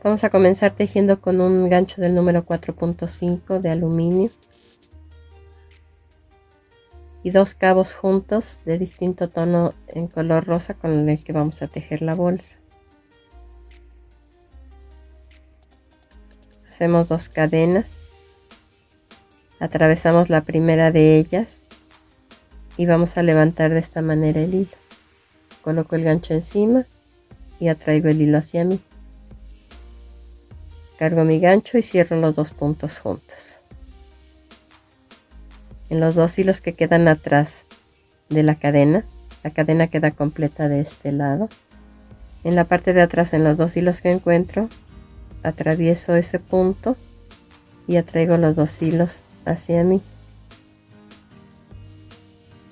Vamos a comenzar tejiendo con un gancho del número 4.5 de aluminio y 2 cabos juntos de distinto tono en color rosa con el que vamos a tejer la bolsa. Hacemos 2 cadenas, atravesamos la primera de ellas y vamos a levantar de esta manera el hilo. Coloco el gancho encima y atraigo el hilo hacia mí. Cargo mi gancho y cierro los 2 puntos juntos. En los 2 hilos que quedan atrás de la cadena queda completa de este lado. En la parte de atrás, en los 2 hilos que encuentro, atravieso ese punto y atraigo los 2 hilos hacia mí.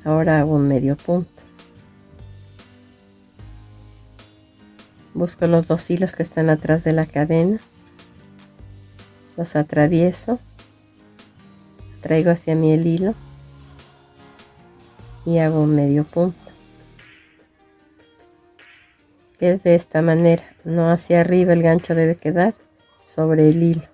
Ahora hago un medio punto. Busco los 2 hilos que están atrás de la cadena, los atravieso, traigo hacia mí el hilo y hago un medio punto. Es de esta manera, no hacia arriba, el gancho debe quedar sobre el hilo.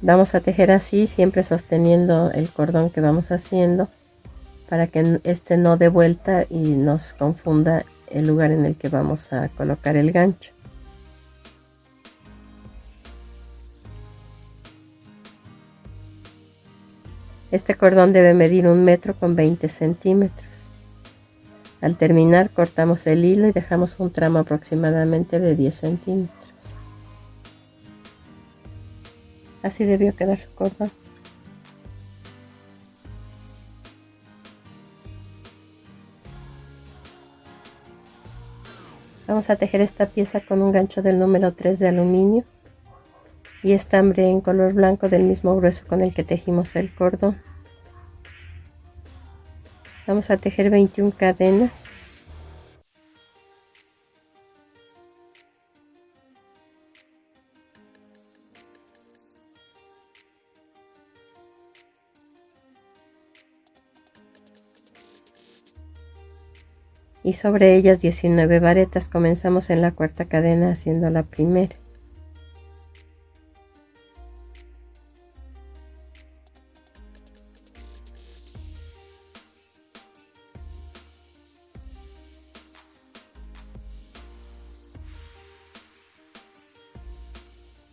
Vamos a tejer así, siempre sosteniendo el cordón que vamos haciendo para que este no dé vuelta y nos confunda el lugar en el que vamos a colocar el gancho. Este cordón debe medir 1 metro con 20 centímetros. Al terminar cortamos el hilo y dejamos un tramo aproximadamente de 10 centímetros. Así debió quedar su cordón. Vamos a tejer esta pieza con un gancho del número 3 de aluminio y estambre en color blanco del mismo grueso con el que tejimos el cordón. Vamos a tejer 21 cadenas. Y sobre ellas 19 varetas. Comenzamos en la cuarta cadena haciendo la primera.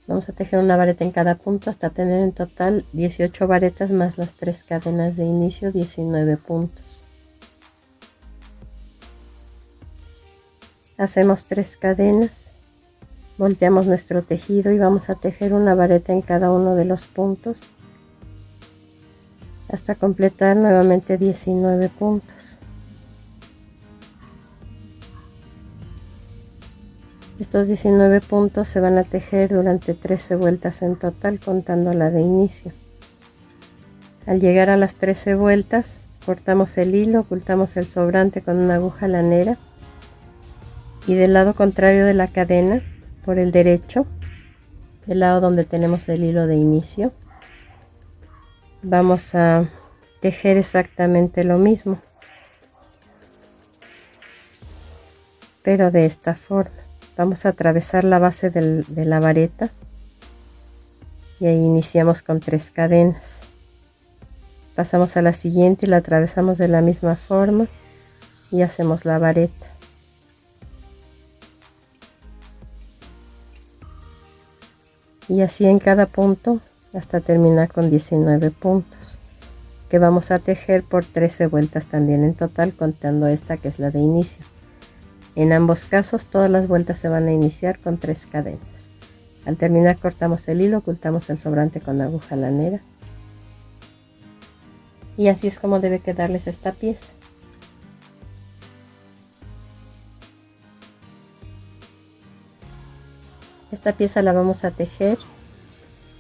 Vamos a tejer una vareta en cada punto hasta tener en total 18 varetas más las 3 cadenas de inicio, 19 puntos. Hacemos 3 cadenas, volteamos nuestro tejido y vamos a tejer una vareta en cada uno de los puntos hasta completar nuevamente 19 puntos. Estos 19 puntos se van a tejer durante 13 vueltas en total, contando la de inicio. Al llegar a las 13 vueltas, cortamos el hilo, ocultamos el sobrante con una aguja lanera y del lado contrario de la cadena, por el derecho, del lado donde tenemos el hilo de inicio, vamos a tejer exactamente lo mismo, pero de esta forma. Vamos a atravesar la base de la vareta y ahí iniciamos con 3 cadenas. Pasamos a la siguiente y la atravesamos de la misma forma y hacemos la vareta. Y así en cada punto hasta terminar con 19 puntos, que vamos a tejer por 13 vueltas también en total, contando esta que es la de inicio. En ambos casos todas las vueltas se van a iniciar con 3 cadenas. Al terminar cortamos el hilo, ocultamos el sobrante con aguja lanera. Y así es como debe quedarles esta pieza. Esta pieza la vamos a tejer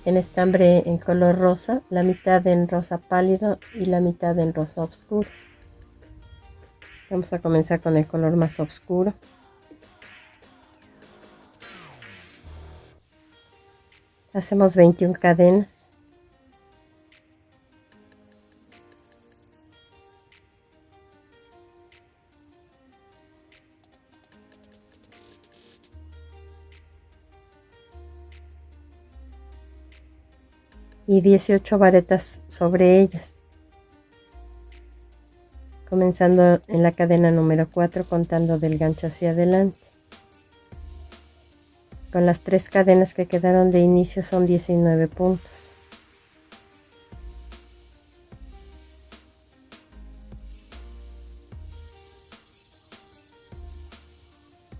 en estambre en color rosa, la mitad en rosa pálido y la mitad en rosa oscuro. Vamos a comenzar con el color más oscuro. Hacemos 21 cadenas. Y 18 varetas sobre ellas, comenzando en la cadena número 4 contando del gancho hacia adelante. Con las 3 cadenas que quedaron de inicio son 19 puntos.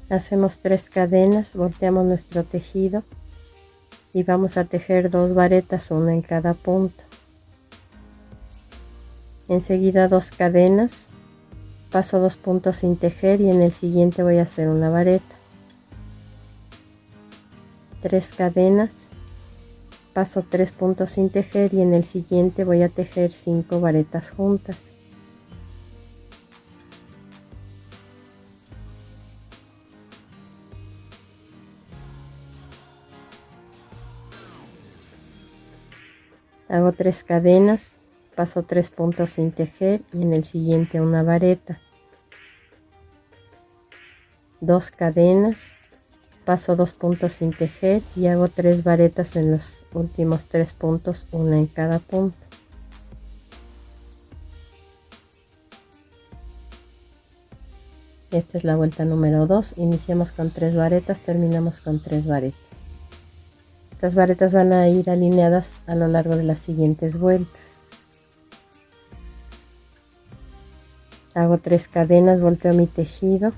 Hacemos 3 cadenas, volteamos nuestro tejido y vamos a tejer 2 varetas, una en cada punto. Enseguida 2 cadenas, paso 2 puntos sin tejer y en el siguiente voy a hacer una vareta. 3 cadenas, paso 3 puntos sin tejer y en el siguiente voy a tejer 5 varetas juntas. Hago 3 cadenas, paso 3 puntos sin tejer y en el siguiente una vareta. 2 cadenas, paso 2 puntos sin tejer y hago 3 varetas en los últimos 3 puntos, una en cada punto. Esta es la vuelta número 2. Iniciamos con 3 varetas, terminamos con 3 varetas. Estas varetas van a ir alineadas a lo largo de las siguientes vueltas. Hago 3 cadenas, volteo mi tejido.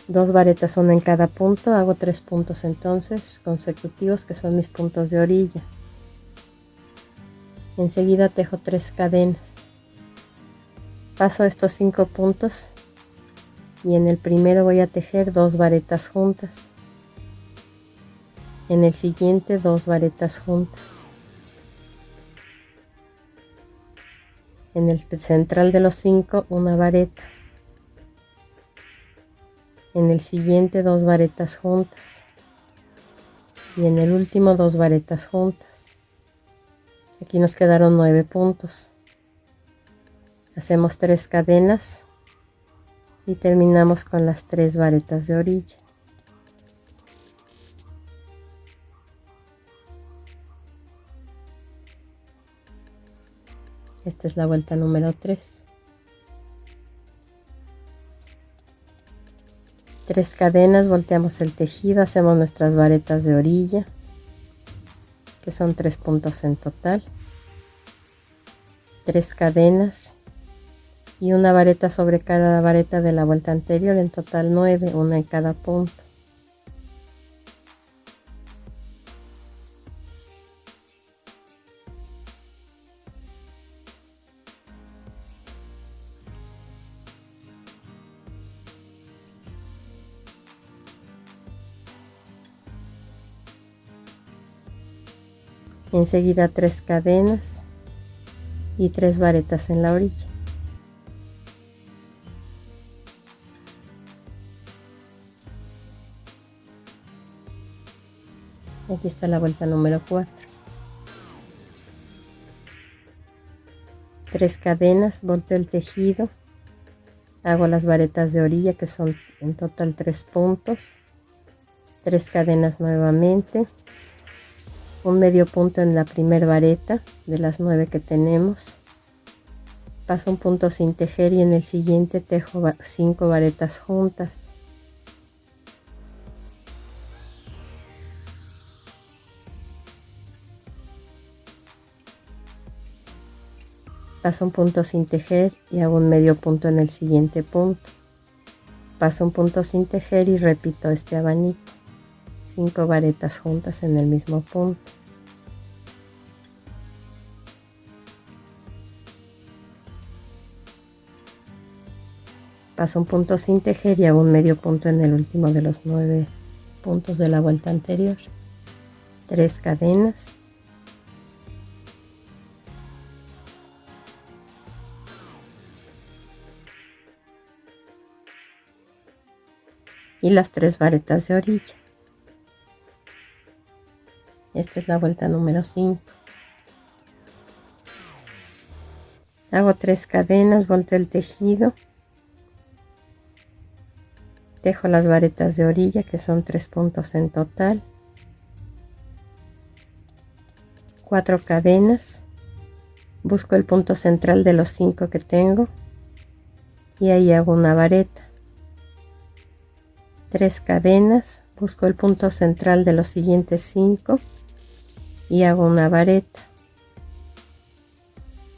2 varetas, una en cada punto. Hago 3 puntos entonces consecutivos que son mis puntos de orilla. Enseguida tejo 3 cadenas. Paso estos 5 puntos y en el primero voy a tejer 2 varetas juntas. En el siguiente 2 varetas juntas. En el central de los 5 una vareta. En el siguiente 2 varetas juntas. Y en el último 2 varetas juntas. Aquí nos quedaron 9 puntos. Hacemos 3 cadenas y terminamos con las 3 varetas de orilla. Esta es la vuelta número 3. 3 cadenas, volteamos el tejido, hacemos nuestras varetas de orilla, que son 3 puntos en total. 3 cadenas y una vareta sobre cada vareta de la vuelta anterior, en total 9, una en cada punto. Enseguida 3 cadenas y 3 varetas en la orilla. Aquí está la vuelta número 4. 3 cadenas, volteo el tejido, hago las varetas de orilla que son en total 3 puntos, 3 cadenas nuevamente, un medio punto en la primera vareta de las 9 que tenemos, paso un punto sin tejer y en el siguiente tejo 5 varetas juntas. Paso un punto sin tejer y hago un medio punto en el siguiente punto. Paso un punto sin tejer y repito este abanico. 5 varetas juntas en el mismo punto. Paso un punto sin tejer y hago un medio punto en el último de los 9 puntos de la vuelta anterior. 3 cadenas. Y las 3 varetas de orilla. Esta es la vuelta número 5. Hago 3 cadenas, volteo el tejido, tejo las varetas de orilla, que son 3 puntos en total, 4 cadenas, busco el punto central de los 5 que tengo y ahí hago una vareta, 3 cadenas, busco el punto central de los siguientes 5 y hago una vareta,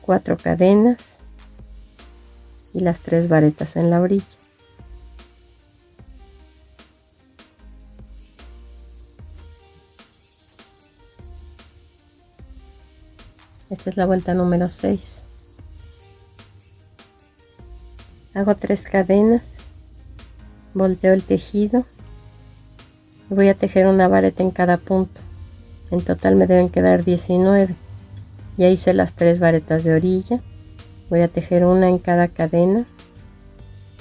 4 cadenas y las 3 varetas en la orilla. Esta es la vuelta número 6. Hago 3 cadenas, volteo el tejido y voy a tejer una vareta en cada punto. En total me deben quedar 19. Ya hice las 3 varetas de orilla. Voy a tejer una en cada cadena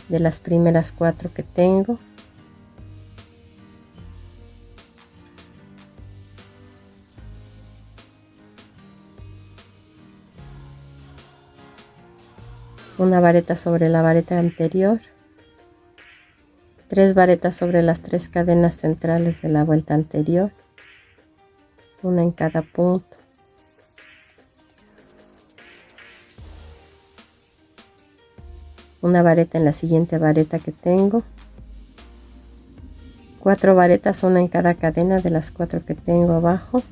de las primeras 4 que tengo. Una vareta sobre la vareta anterior, 3 varetas sobre las 3 cadenas centrales de la vuelta anterior, una en cada punto, una vareta en la siguiente vareta que tengo, 4 varetas, una en cada cadena de las 4 que tengo abajo,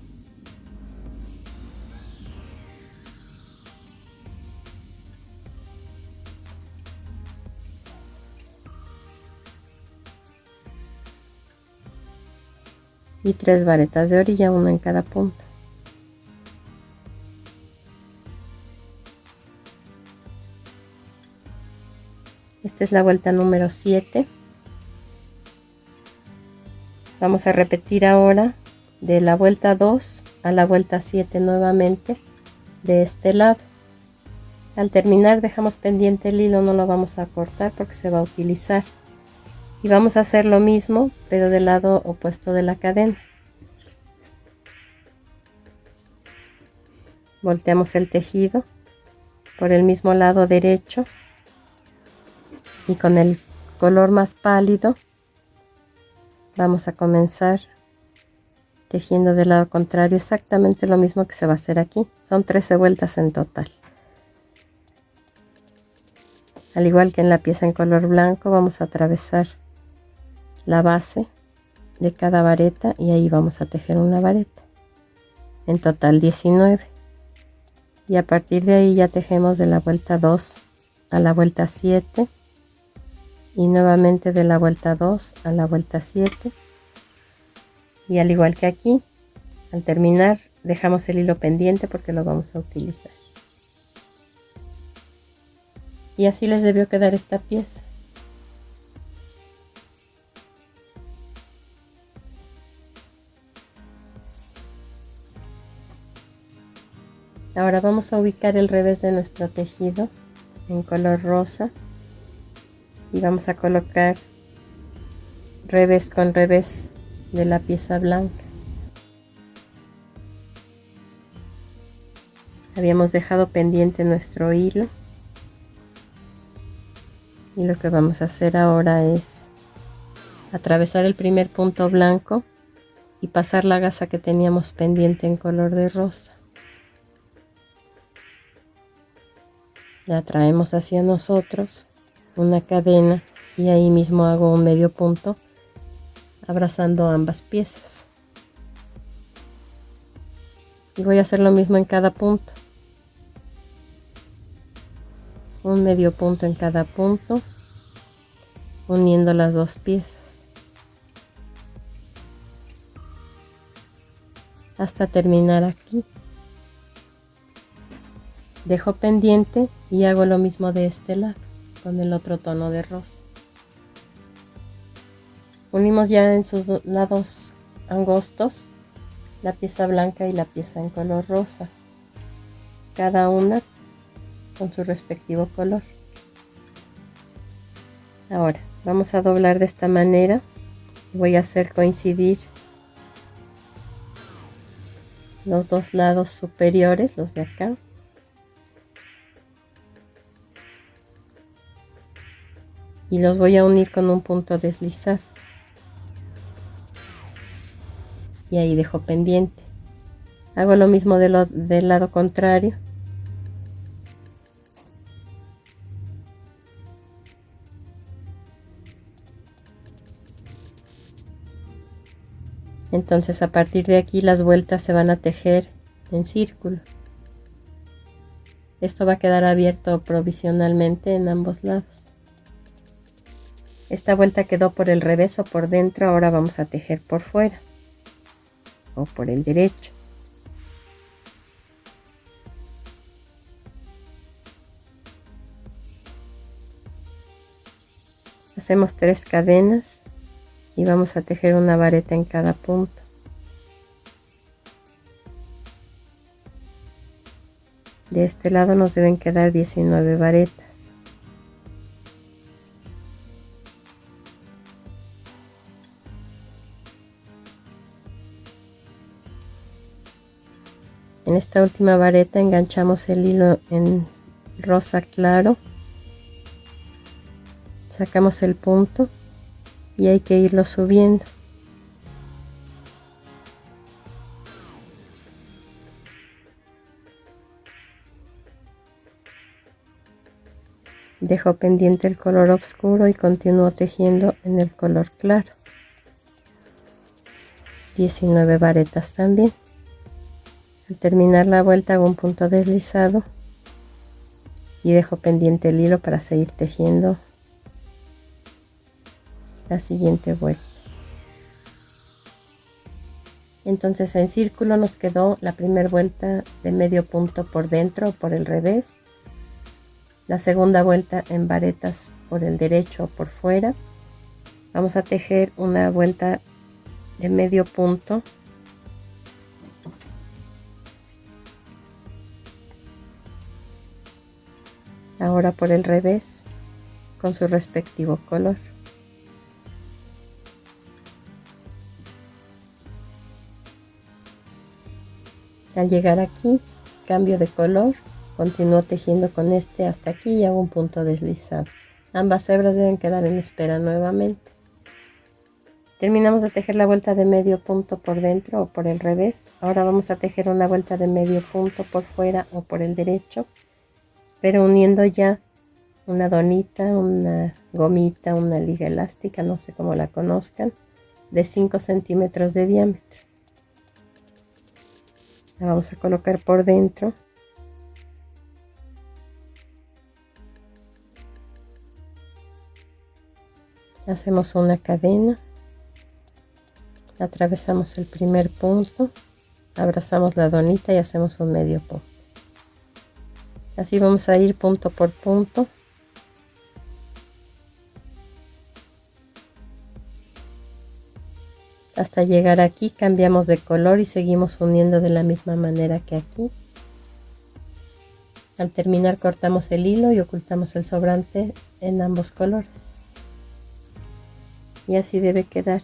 y 3 varetas de orilla, una en cada punto. Esta es la vuelta número 7. Vamos a repetir ahora de la vuelta 2 a la vuelta 7 nuevamente de este lado. Al terminar dejamos pendiente el hilo, no lo vamos a cortar porque se va a utilizar. Y vamos a hacer lo mismo pero del lado opuesto de la cadena. Volteamos el tejido por el mismo lado derecho y con el color más pálido vamos a comenzar tejiendo del lado contrario exactamente lo mismo que se va a hacer aquí. Son 13 vueltas en total. Al igual que en la pieza en color blanco, vamos a atravesar la base de cada vareta y ahí vamos a tejer una vareta. En total 19. Y a partir de ahí ya tejemos de la vuelta 2 a la vuelta 7 y nuevamente de la vuelta 2 a la vuelta 7. Y al igual que aquí, al terminar dejamos el hilo pendiente porque lo vamos a utilizar. Y así les debió quedar esta pieza. Ahora vamos a ubicar el revés de nuestro tejido en color rosa y vamos a colocar revés con revés de la pieza blanca. Habíamos dejado pendiente nuestro hilo y lo que vamos a hacer ahora es atravesar el primer punto blanco y pasar la gasa que teníamos pendiente en color de rosa. La traemos hacia nosotros, una cadena, y ahí mismo hago un medio punto abrazando ambas piezas. Y voy a hacer lo mismo en cada punto. Un medio punto en cada punto, uniendo las dos piezas. Hasta terminar aquí. Dejo pendiente y hago lo mismo de este lado con el otro tono de rosa. Unimos ya en sus lados angostos la pieza blanca y la pieza en color rosa, cada una con su respectivo color. Ahora vamos a doblar de esta manera. Voy a hacer coincidir los dos lados superiores, los de acá. Y los voy a unir con un punto deslizado. Y ahí dejo pendiente. Hago lo mismo del lado contrario. Entonces a partir de aquí las vueltas se van a tejer en círculo. Esto va a quedar abierto provisionalmente en ambos lados. Esta vuelta quedó por el revés o por dentro, ahora vamos a tejer por fuera o por el derecho. Hacemos 3 cadenas y vamos a tejer una vareta en cada punto. De este lado nos deben quedar 19 varetas. En esta última vareta enganchamos el hilo en rosa claro, sacamos el punto y hay que irlo subiendo. Dejo pendiente el color oscuro y continúo tejiendo en el color claro. 19 varetas también. Al terminar la vuelta hago un punto deslizado y dejo pendiente el hilo para seguir tejiendo la siguiente vuelta. Entonces en círculo nos quedó la primera vuelta de medio punto por dentro o por el revés, la segunda vuelta en varetas por el derecho o por fuera. Vamos a tejer una vuelta de medio punto ahora por el revés con su respectivo color. Al llegar aquí cambio de color, continúo tejiendo con este hasta aquí y hago un punto deslizado. Ambas hebras deben quedar en espera nuevamente. Terminamos de tejer la vuelta de medio punto por dentro o por el revés. Ahora vamos a tejer una vuelta de medio punto por fuera o por el derecho, pero uniendo ya una donita, una gomita, una liga elástica, no sé cómo la conozcan, de 5 centímetros de diámetro. La vamos a colocar por dentro. Hacemos una cadena, atravesamos el primer punto, abrazamos la donita y hacemos un medio punto. Así vamos a ir punto por punto. Hasta llegar aquí cambiamos de color y seguimos uniendo de la misma manera que aquí. Al terminar cortamos el hilo y ocultamos el sobrante en ambos colores. Y así debe quedar.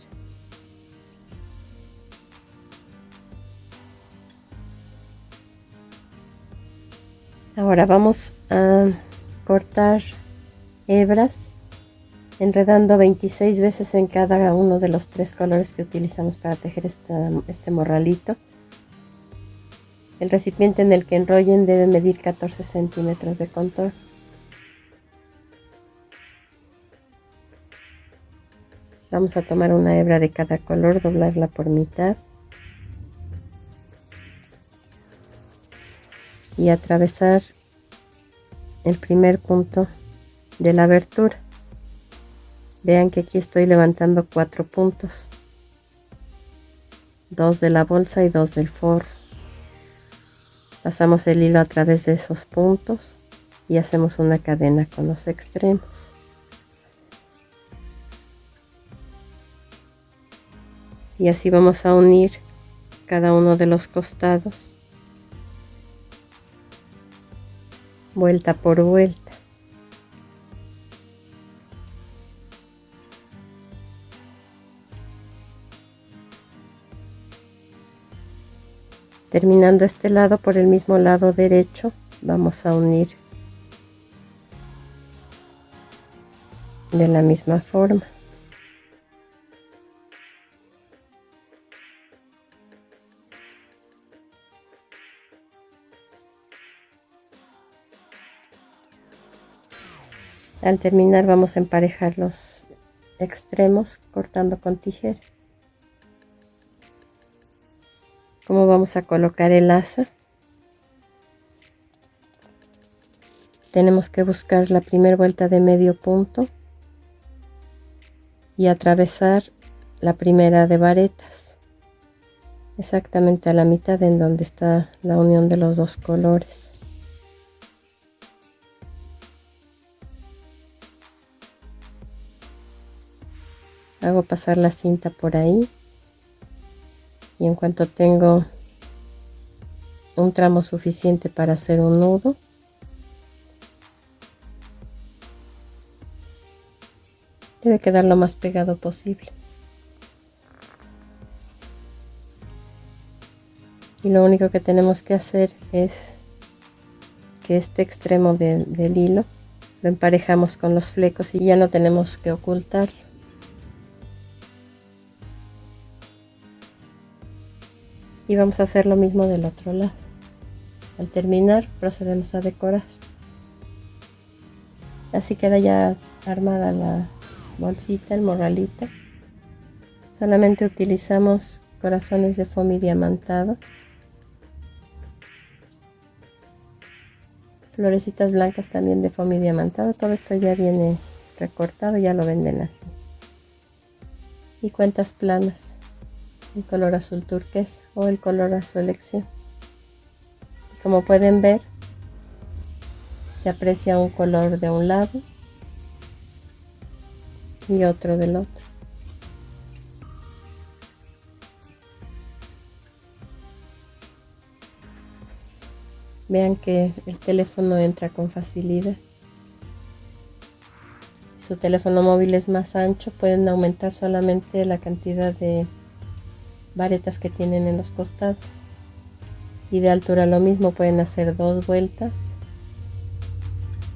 Ahora vamos a cortar hebras enredando 26 veces en cada uno de los 3 colores que utilizamos para tejer este morralito. El recipiente en el que enrollen debe medir 14 centímetros de contorno. Vamos a tomar una hebra de cada color, doblarla por mitad y atravesar el primer punto de la abertura. Vean que aquí estoy levantando 4 puntos, 2 de la bolsa y 2 del forro. Pasamos el hilo a través de esos puntos y hacemos una cadena con los extremos. Y así vamos a unir cada uno de los costados, vuelta por vuelta. Terminando este lado, por el mismo lado derecho vamos a unir de la misma forma. Al terminar vamos a emparejar los extremos cortando con tijera. ¿Cómo vamos a colocar el asa? Tenemos que buscar la primera vuelta de medio punto y atravesar la primera de varetas, exactamente a la mitad en donde está la unión de los dos colores. Hago pasar la cinta por ahí y en cuanto tengo un tramo suficiente para hacer un nudo, debe quedar lo más pegado posible. Y lo único que tenemos que hacer es que este extremo del hilo lo emparejamos con los flecos y ya no tenemos que ocultarlo. Y vamos a hacer lo mismo del otro lado. Al terminar procedemos a decorar. Así queda ya armada la bolsita, el morralito. Solamente utilizamos corazones de foamy diamantado, florecitas blancas también de foamy diamantado. Todo esto ya viene recortado, ya lo venden así. Y cuentas planas, el color azul turquesa o el color a su elección. Como pueden ver, se aprecia un color de un lado y otro del otro. Vean que el teléfono entra con facilidad. Si su teléfono móvil es más ancho, pueden aumentar solamente la cantidad de varetas que tienen en los costados. Y de altura lo mismo, pueden hacer 2 vueltas,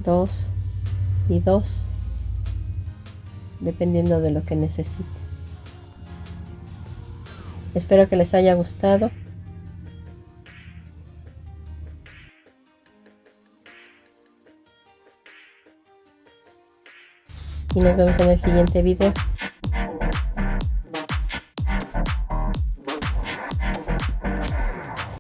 2 y 2, dependiendo de lo que necesiten. Espero que les haya gustado. Y nos vemos en el siguiente video.